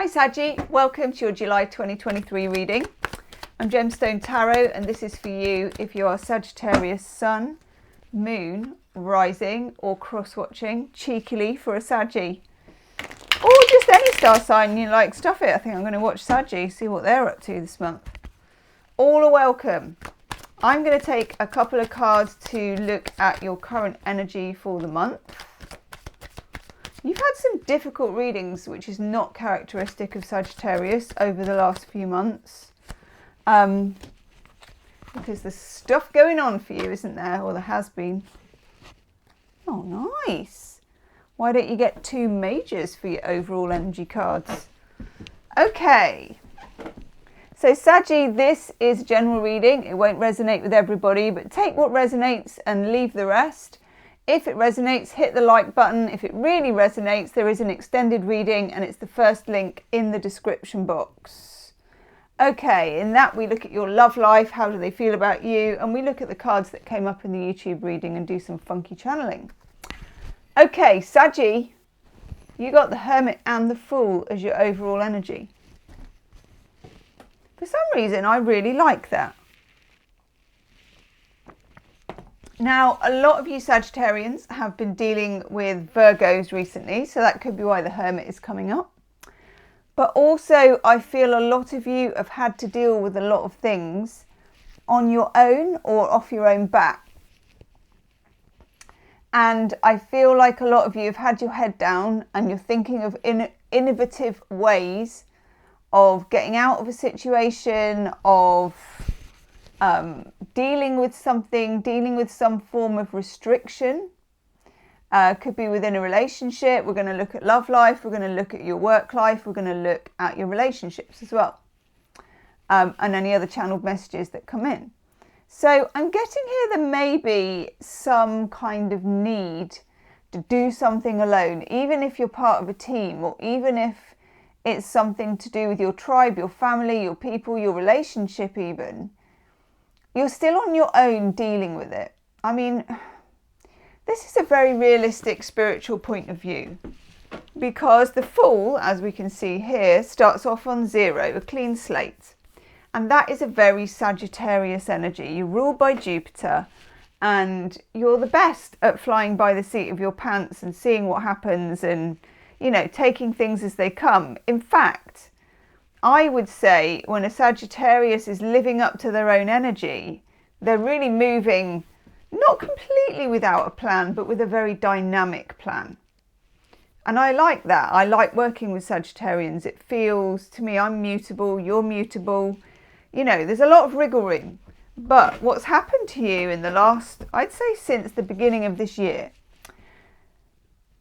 Hi Saggy, welcome to your July 2023 reading. I'm Gemstone Tarot and this is for you if you are Sagittarius Sun, Moon, Rising or cross-watching cheekily for a Saggy. Or just any star sign you like, stuff it. I think I'm going to watch Saggy, see what they're up to this month. All are welcome. I'm going to take a couple of cards to look at your current energy for the month. You've had some difficult readings, which is not characteristic of Sagittarius over the last few months. Because there's stuff going on for you, isn't there? Or there has been. Oh, nice. Why don't you get 2 majors for your overall energy cards? Okay. So Saggy, this is a general reading. It won't resonate with everybody, but take what resonates and leave the rest. If it resonates, hit the like button. If it really resonates, there is an extended reading and it's the first link in the description box. Okay, in that we look at your love life, how do they feel about you, and we look at the cards that came up in the YouTube reading and do some funky channeling. Okay, Saggy, you got the Hermit and the Fool as your overall energy. For some reason, I really like that. Now, a lot of you Sagittarians have been dealing with Virgos recently, so that could be why the Hermit is coming up. But also, I feel a lot of you have had to deal with a lot of things on your own or off your own back. And I feel like a lot of you have had your head down and you're thinking of innovative ways of getting out of a situation, of dealing with something, dealing with some form of restriction. Could be within a relationship. We're going to look at love life. We're going to look at your work life. We're going to look at your relationships as well. And any other channeled messages that come in. So I'm getting here there may be some kind of need to do something alone, even if you're part of a team, or even if it's something to do with your tribe, your family, your people, your relationship even. You're still on your own dealing with it. I mean, this is a very realistic spiritual point of view because the Fool, as we can see here, starts off on 0, a clean slate. And that is a very Sagittarius energy. You're ruled by Jupiter and you're the best at flying by the seat of your pants and seeing what happens and, you know, taking things as they come. In fact, I would say when a Sagittarius is living up to their own energy, they're really moving not completely without a plan, but with a very dynamic plan. And I like that. I like working with Sagittarians. It feels to me, I'm mutable, you're mutable. You know, there's a lot of wriggle room. But what's happened to you in the last, I'd say since the beginning of this year,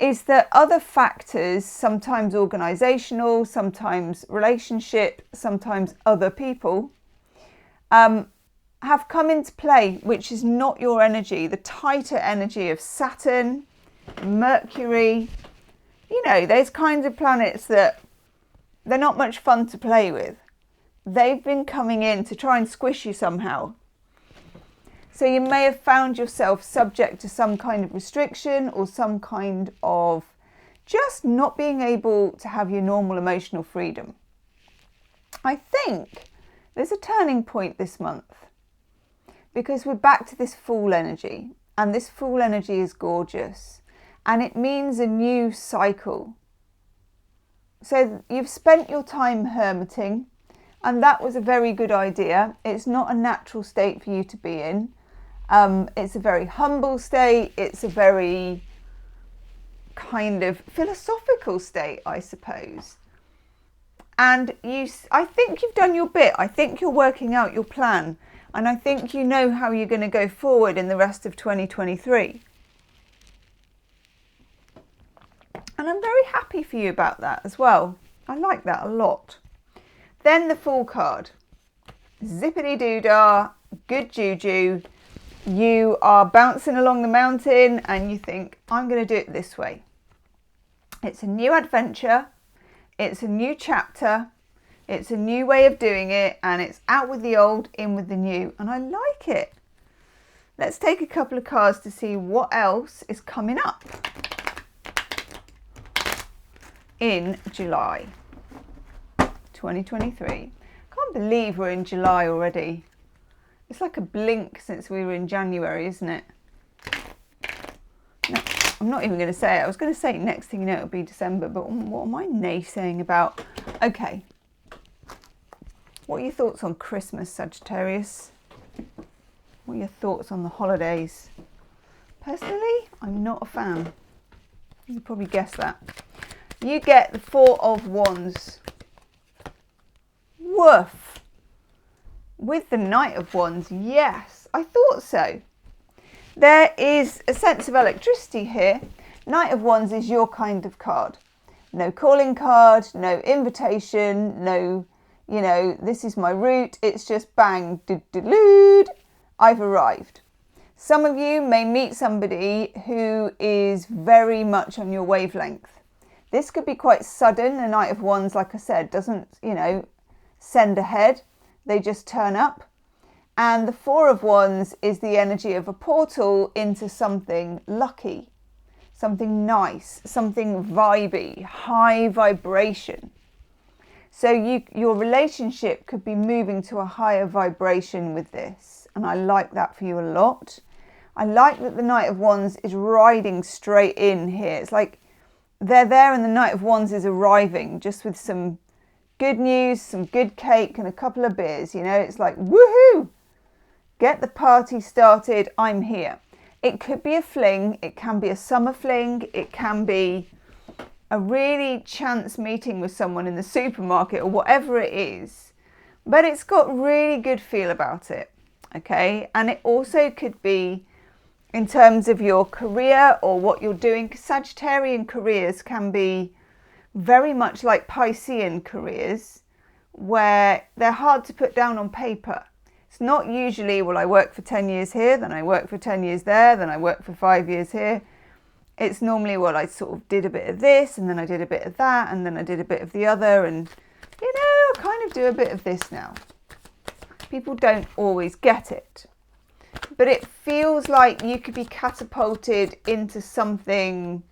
is that other factors, sometimes organisational, sometimes relationship, sometimes other people, have come into play, which is not your energy. The tighter energy of Saturn, Mercury, you know, those kinds of planets that they're not much fun to play with. They've been coming in to try and squish you somehow. So you may have found yourself subject to some kind of restriction or some kind of just not being able to have your normal emotional freedom. I think there's a turning point this month because we're back to this Fool energy, and this Fool energy is gorgeous and it means a new cycle. So you've spent your time hermiting and that was a very good idea. It's not a natural state for you to be in. It's a very humble state. It's a very kind of philosophical state, I suppose. And I think you've done your bit. I think you're working out your plan. And I think you know how you're going to go forward in the rest of 2023. And I'm very happy for you about that as well. I like that a lot. Then the Fool card. Zippity-doo-dah, good juju. You are bouncing along the mountain and you think, I'm going to do it this way. It's a new adventure. It's a new chapter. It's a new way of doing it. And it's out with the old, in with the new. And I like it. Let's take a couple of cards to see what else is coming up in July. 2023. Can't believe we're in July already. It's like a blink since we were in January, isn't it? No, I'm not even going to say it. I was going to say next thing you know it'll be December, but what am I naysaying about? Okay. What are your thoughts on Christmas, Sagittarius? What are your thoughts on the holidays? Personally, I'm not a fan. You probably guessed that. You get the Four of Wands. Woof. With the Knight of Wands, yes, I thought so. There is a sense of electricity here. Knight of Wands is your kind of card. No calling card, no invitation, no, you know, this is my route. It's just bang, I've arrived. Some of you may meet somebody who is very much on your wavelength. This could be quite sudden. The Knight of Wands, like I said, doesn't, you know, send ahead. They just turn up. And the Four of Wands is the energy of a portal into something lucky, something nice, something vibey, high vibration. So your relationship could be moving to a higher vibration with this. And I like that for you a lot. I like that the Knight of Wands is riding straight in here. It's like they're there and the Knight of Wands is arriving just with some good news, some good cake and a couple of beers. You know, it's like, woohoo! Get the party started, I'm here. It could be a fling, it can be a summer fling, it can be a really chance meeting with someone in the supermarket or whatever it is. But it's got really good feel about it, okay? And it also could be in terms of your career or what you're doing. Sagittarian careers can be very much like Piscean careers where they're hard to put down on paper. It's not usually, well, I work for 10 years here, then I work for 10 years there, then I work for 5 years here. It's normally, well, I sort of did a bit of this, and then I did a bit of that, and then I did a bit of the other, and, you know, I kind of do a bit of this now. People don't always get it. But it feels like you could be catapulted into something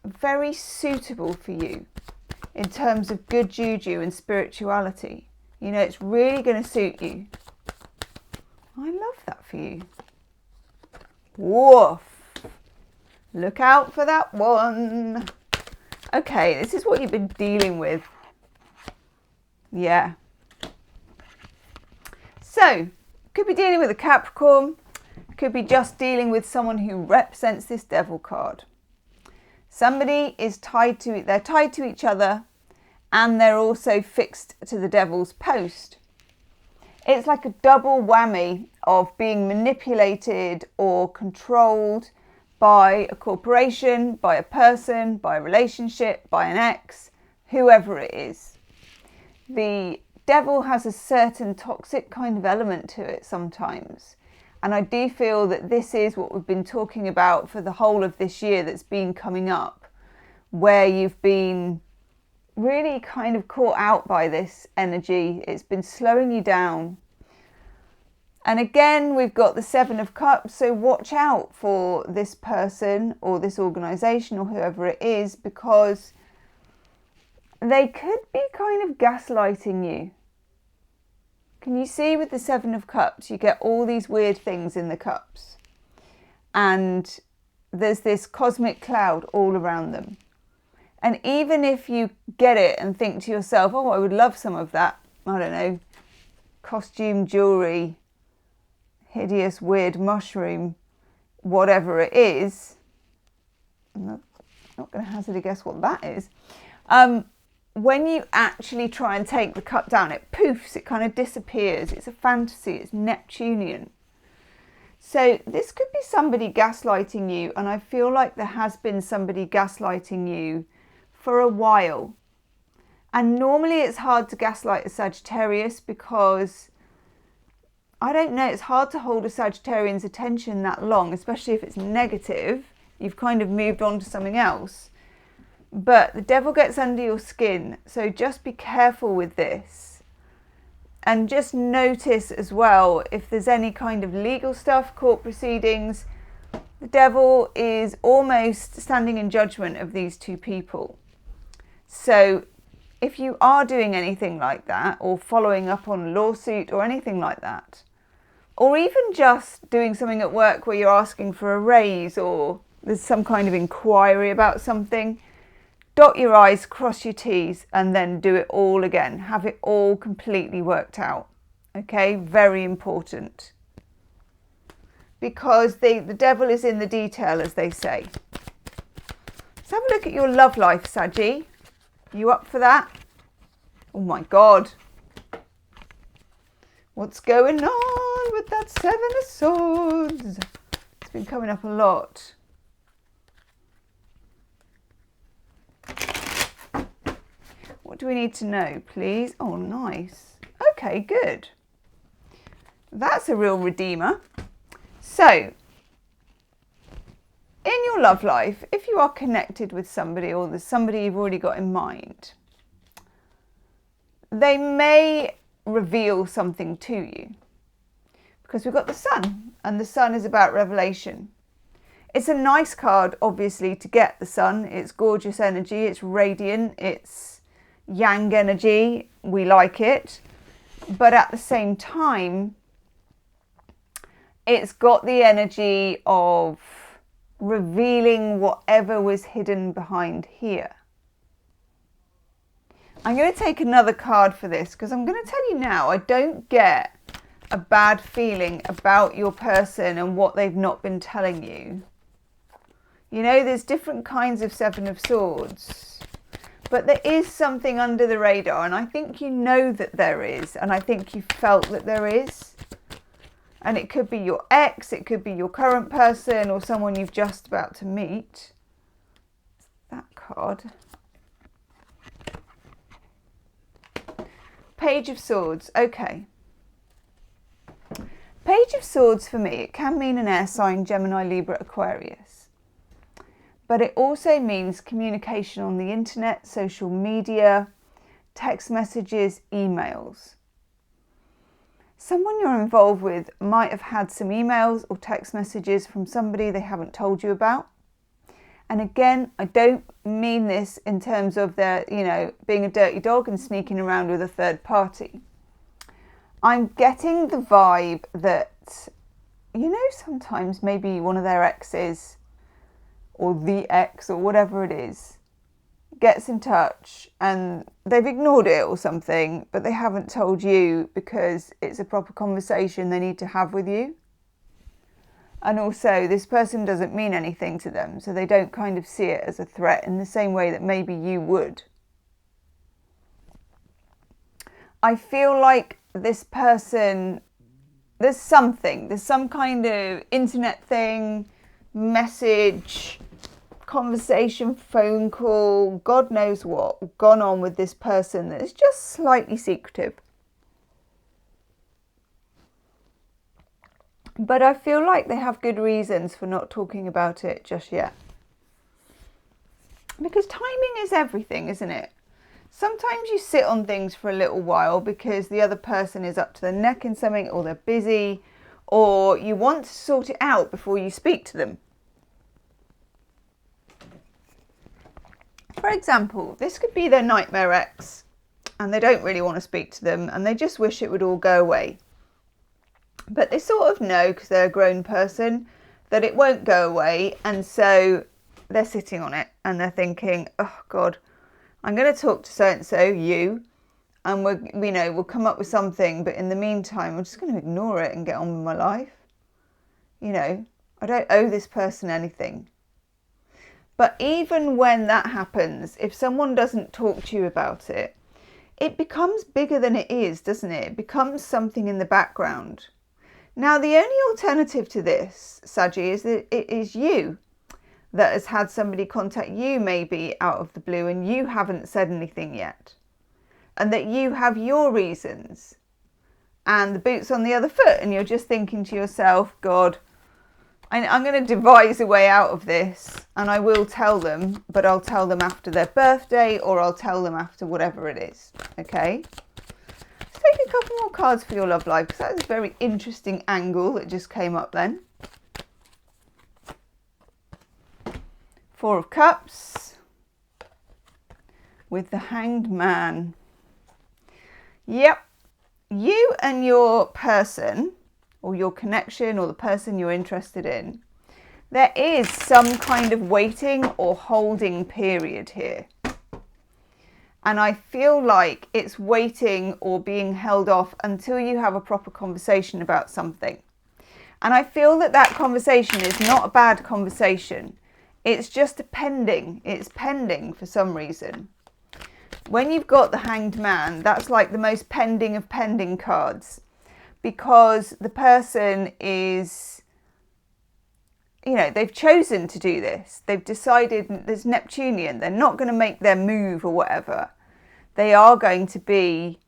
very suitable for you in terms of good juju and spirituality. You know, it's really going to suit you. I love that for you. Woof. Look out for that one. Okay, this is what you've been dealing with. Yeah. So, could be dealing with a Capricorn. Could be just dealing with someone who represents this Devil card. Somebody is tied to, they're tied to each other. And they're also fixed to the Devil's post. It's like a double whammy of being manipulated or controlled by a corporation, by a person, by a relationship, by an ex, whoever it is. The Devil has a certain toxic kind of element to it sometimes. And I do feel that this is what we've been talking about for the whole of this year that's been coming up, where you've been really kind of caught out by this energy. It's been slowing you down. And again, we've got the Seven of Cups. So watch out for this person or this organisation or whoever it is, because they could be kind of gaslighting you. Can you see with the Seven of Cups, you get all these weird things in the cups. And there's this cosmic cloud all around them. And even if you get it and think to yourself, oh, I would love some of that, I don't know, costume, jewellery, hideous, weird mushroom, whatever it is, I'm not going to hazard a guess what that is. When you actually try and take the cup down, it poofs, it kind of disappears. It's a fantasy, it's Neptunian. So this could be somebody gaslighting you, and I feel like there has been somebody gaslighting you for a while. And normally it's hard to gaslight a Sagittarius because, I don't know, it's hard to hold a Sagittarian's attention that long, especially if it's negative. You've kind of moved on to something else. But the Devil gets under your skin, so just be careful with this. And just notice as well, if there's any kind of legal stuff, court proceedings, the Devil is almost standing in judgment of these two people. So if you are doing anything like that, or following up on a lawsuit or anything like that, or even just doing something at work where you're asking for a raise or there's some kind of inquiry about something, dot your I's, cross your T's, and then do it all again. Have it all completely worked out. Okay, very important. Because the devil is in the detail, as they say. Let's have a look at your love life, Saggy. You up for that? Oh my God. What's going on with that Seven of Swords? It's been coming up a lot. What do we need to know, please? Oh, nice. Okay, good. That's a real redeemer. So, in your love life, if you are connected with somebody or there's somebody you've already got in mind, they may reveal something to you. Because we've got the Sun, and the Sun is about revelation. It's a nice card, obviously, to get the Sun. It's gorgeous energy, it's radiant, it's yang energy, we like it. But at the same time, it's got the energy of revealing whatever was hidden behind here. I'm going to take another card for this because I'm going to tell you now, I don't get a bad feeling about your person and what they've not been telling you. You know, there's different kinds of Seven of Swords, but there is something under the radar, and I think you know that there is, and I think you felt that there is. And it could be your ex, it could be your current person, or someone you've just about to meet. That card. Page of Swords, okay. Page of Swords for me, it can mean an air sign, Gemini, Libra, Aquarius. But it also means communication on the internet, social media, text messages, emails. Someone you're involved with might have had some emails or text messages from somebody they haven't told you about. And again, I don't mean this in terms of their, being a dirty dog and sneaking around with a third party. I'm getting the vibe that, sometimes maybe one of their exes or the ex or whatever it is gets in touch and they've ignored it or something, but they haven't told you because it's a proper conversation they need to have with you. And also, this person doesn't mean anything to them, so they don't kind of see it as a threat in the same way that maybe you would. I feel like this person, there's some kind of internet thing, message, conversation, phone call, God knows what, gone on with this person that is just slightly secretive. But I feel like they have good reasons for not talking about it just yet. Because timing is everything, isn't it? Sometimes you sit on things for a little while because the other person is up to their neck in something, or they're busy, or you want to sort it out before you speak to them. For example, this could be their nightmare ex, and they don't really want to speak to them, and they just wish it would all go away. But they sort of know, because they're a grown person, that it won't go away, and so they're sitting on it, and they're thinking, oh God, I'm going to talk to so-and-so, you, and we'll come up with something, but in the meantime, I'm just going to ignore it and get on with my life. I don't owe this person anything. But even when that happens, if someone doesn't talk to you about it, it becomes bigger than it is, doesn't it? It becomes something in the background. Now, the only alternative to this, Saggy, is that it is you that has had somebody contact you maybe out of the blue and you haven't said anything yet. And that you have your reasons and the boot's on the other foot, and you're just thinking to yourself, God, I'm going to devise a way out of this, and I will tell them, but I'll tell them after their birthday, or I'll tell them after whatever it is, okay? Let's take a couple more cards for your love life, because that is a very interesting angle that just came up then. Four of Cups. with the Hanged Man. Yep, you and your person, or your connection, or the person you're interested in, there is some kind of waiting or holding period here. And I feel like it's waiting or being held off until you have a proper conversation about something. And I feel that that conversation is not a bad conversation. It's just pending. It's pending for some reason. When you've got the Hanged Man, that's like the most pending of pending cards. Because the person is, you know, they've chosen to do this. They've decided, there's Neptunian, they're not going to make their move or whatever. They are going to be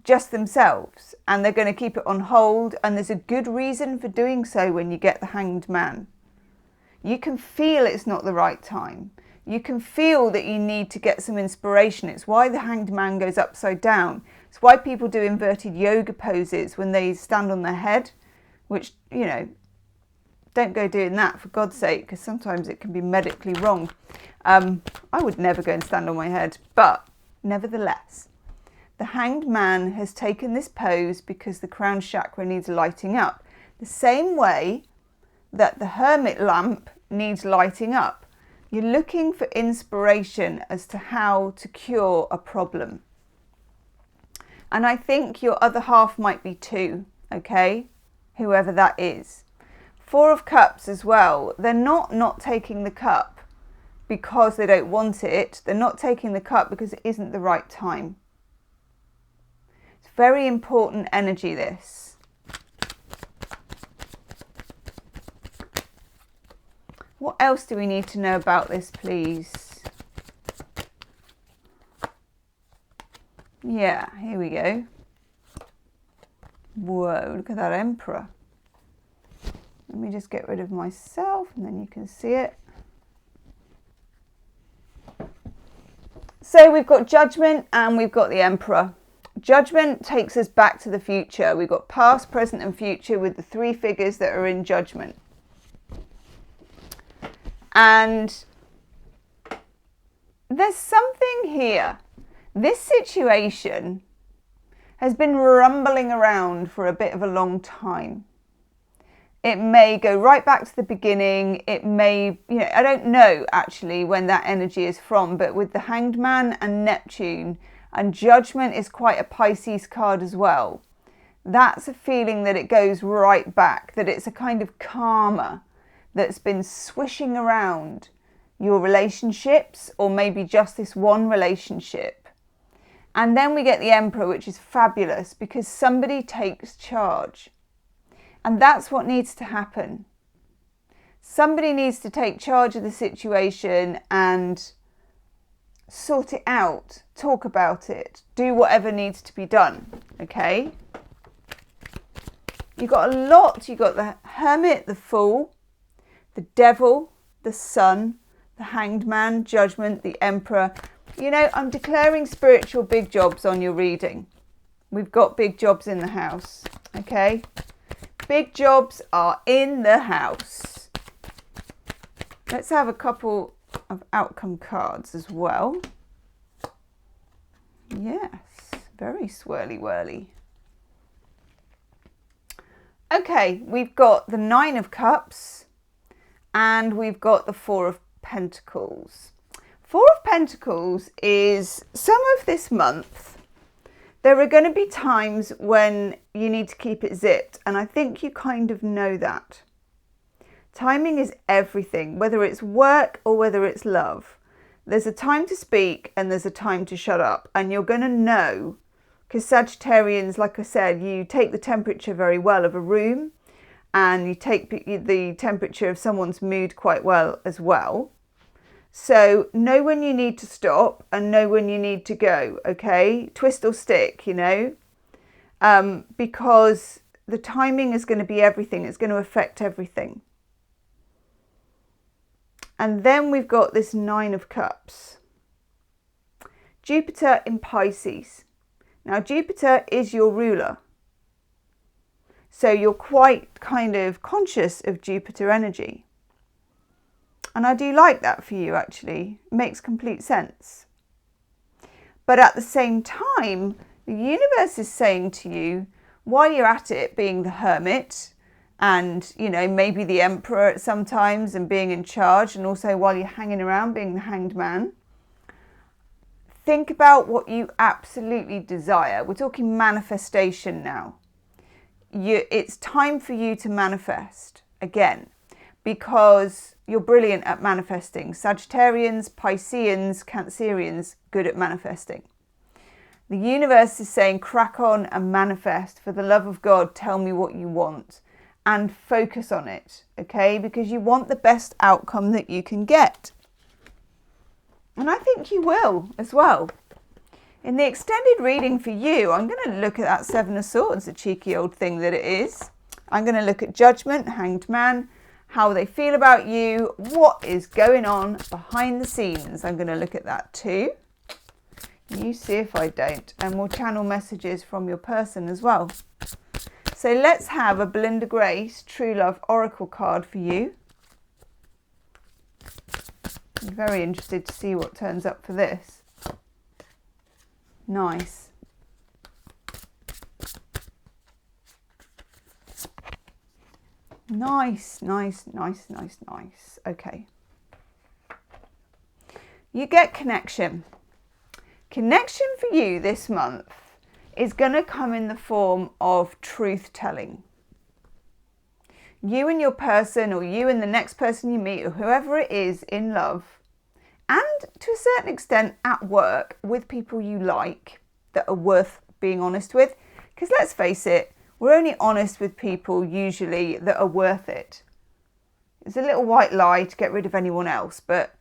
just themselves, and they're going to keep it on hold, and there's a good reason for doing so when you get the Hanged Man. You can feel it's not the right time. You can feel that you need to get some inspiration. It's why the Hanged Man goes upside down. It's why people do inverted yoga poses when they stand on their head, which, you know, don't go doing that for God's sake, because sometimes it can be medically wrong. I would never go and stand on my head, but nevertheless, the Hanged Man has taken this pose because the crown chakra needs lighting up. The same way that the hermit lamp needs lighting up. You're looking for inspiration as to how to cure a problem. And I think your other half might be too, okay? Whoever that is. Four of Cups as well. They're not taking the cup because they don't want it. They're not taking the cup because it isn't the right time. It's very important energy, this. What else do we need to know about this, please? Yeah, here we go. Whoa, look at that Emperor. Let me just get rid of myself and then you can see it. So we've got Judgment and we've got the Emperor. Judgment takes us back to the future. We've got past, present and future with the three figures that are in Judgment. And there's something here. This situation has been rumbling around for a bit of a long time. It may go right back to the beginning. It may, you know, I don't know actually when that energy is from, but with the Hanged Man and Neptune, and Judgment is quite a Pisces card as well. That's a feeling that it goes right back, that it's a kind of karma that's been swishing around your relationships, or maybe just this one relationship. And then we get the Emperor, which is fabulous because somebody takes charge. And that's what needs to happen. Somebody needs to take charge of the situation and sort it out, talk about it, do whatever needs to be done, okay? You've got a lot. You've got the Hermit, the Fool, the Devil, the Sun, the Hanged Man, Judgment, the Emperor. You know, I'm declaring spiritual big jobs on your reading. We've got big jobs in the house, okay? Big jobs are in the house. Let's have a couple of outcome cards as well. Yes, very swirly whirly. Okay, we've got the Nine of Cups and we've got the Four of Pentacles. Four of Pentacles is some of this month. There are going to be times when you need to keep it zipped, and I think you kind of know that. Timing is everything, whether it's work or whether it's love. There's a time to speak and there's a time to shut up, and you're going to know, because Sagittarians, like I said, you take the temperature very well of a room, and you take the temperature of someone's mood quite well as well. So know when you need to stop and know when you need to go, okay? Twist or stick, you know, because the timing is going to be everything. It's going to affect everything. And then we've got this Nine of Cups. Jupiter in Pisces. Now, Jupiter is your ruler. So you're quite kind of conscious of Jupiter energy. And I do like that for you, actually. It makes complete sense. But at the same time, the universe is saying to you, while you're at it, being the hermit and, you know, maybe the emperor at some times and being in charge, and also while you're hanging around being the hanged man, think about what you absolutely desire. We're talking manifestation now. It's time for you to manifest again, because you're brilliant at manifesting. Sagittarians, Pisceans, Cancerians, good at manifesting. The universe is saying, crack on and manifest. For the love of God, tell me what you want and focus on it, okay? Because you want the best outcome that you can get. And I think you will as well. In the extended reading for you, I'm going to look at that Seven of Swords, the cheeky old thing that it is. I'm going to look at Judgment, Hanged Man, how they feel about you, what is going on behind the scenes. I'm going to look at that too. You see if I don't. And we'll channel messages from your person as well. So let's have a Belinda Grace True Love Oracle card for you. I'm very interested to see what turns up for this. Nice. Nice, nice, nice, nice, nice. Okay. You get connection. Connection for you this month is going to come in the form of truth telling. You and your person, or you and the next person you meet, or whoever it is in love, and to a certain extent at work with people you like that are worth being honest with. Because let's face it, we're only honest with people usually that are worth it. It's a little white lie to get rid of anyone else, but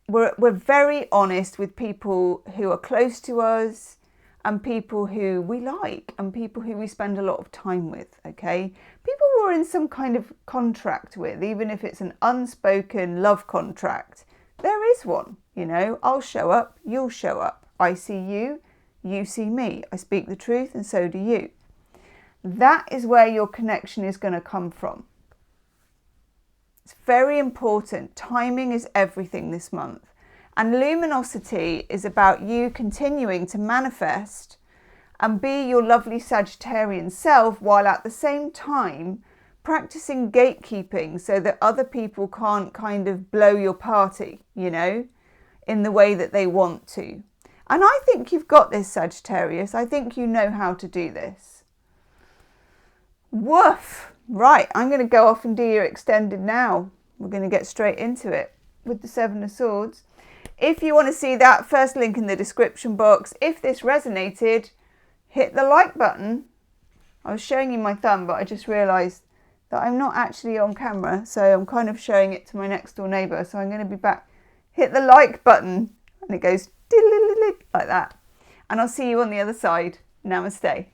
we're very honest with people who are close to us and people who we like and people who we spend a lot of time with, okay? People we're in some kind of contract with, even if it's an unspoken love contract. There is one, you know. I'll show up, you'll show up. I see you, you see me. I speak the truth and so do you. That is where your connection is going to come from. It's very important. Timing is everything this month. And luminosity is about you continuing to manifest and be your lovely Sagittarian self, while at the same time practicing gatekeeping so that other people can't kind of blow your party, you know, in the way that they want to. And I think you've got this, Sagittarius. I think you know how to do this. Woof. Right, I'm going to go off and do your extended now. We're going to get straight into it with the Seven of Swords. If you want to see that, first link in the description box. If this resonated, hit the like button. I was showing you my thumb, but I just realised that I'm not actually on camera, so I'm kind of showing it to my next door neighbour. So I'm going to be back. Hit the like button, and it goes like that. And I'll see you on the other side. Namaste.